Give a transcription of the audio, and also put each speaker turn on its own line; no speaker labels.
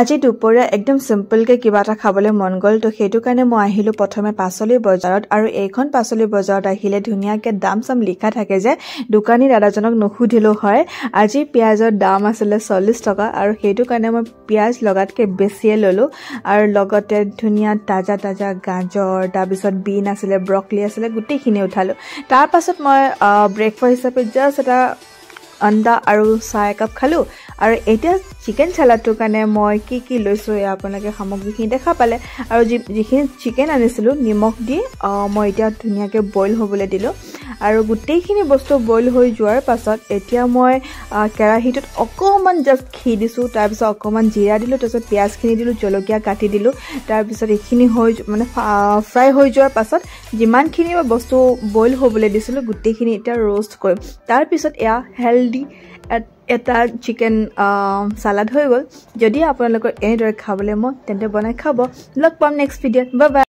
আজি দুপৰীয়া একদম সিম্পলকে কিবা এটা খাবলৈ মন গ'ল তো সেইটো কাৰণে মই আহিলো প্ৰথমে পাচলি বজাৰত আৰু এইখন পাচলি বজাৰত আহিলে ধুনিয়াকে দাম সাম লিখা থাকে যে দোকানী দাদাজনক নখুধিলো হয় আজি পিয়াজৰ দাম আছিল 40 টকা আৰু সেইটো কাৰণে মই পিয়াজ লগাতকে বেছিয়ে ললো আৰু লগতে ধুনিয়া তাজা তাজা গাজৰ তাৰপিছত বিন আছিল ব্ৰকলি আছিল গুটিখিনি উঠালো তাৰ পাছত মই ব্ৰেকফাষ্ট হিচাপে জাস্ট এটা अंडा আৰু চাহ একাপ খালো আৰু এটা চিকেন সালাডৰ কাৰণে মই কি লৈছো আপোনালোকে সামগ্ৰীখিনি দেখা পালে আৰু যিখিনি চিকেন আনিছিলো নিমখ দি মই এটা ধুনিয়াকে বইল হ'বলৈ দিলো আৰু গুটেইখিনি বস্তু বইল হৈ যোৱাৰ পাছত এতিয়া মই কেৰাহীটোত অকমান জাস্ট ঘি দিছো তাৰ পিছত অকমান জিৰা দিলো তাৰ পিছত পিয়াজখিনি দিলো জলকীয়া কাটি দিলো তাৰ পিছত এইখিনি হৈ মানে ফ্ৰাই হৈ যোৱাৰ পাছত যিমানখিনি বস্তু বইল হ'বলৈ দিছিলো গুটেইখিনি এটা रोस्ट কৰিম তাৰ পিছত এয়া হেলদি এটা চিকেন সালাড হৈ গ'ল যদি আপোনালোকৰ এনেদৰে খাবলৈ মন তেন্তে বনাই খাব লগ পাম নেক্সট ভিডিঅ'ত বাই বাই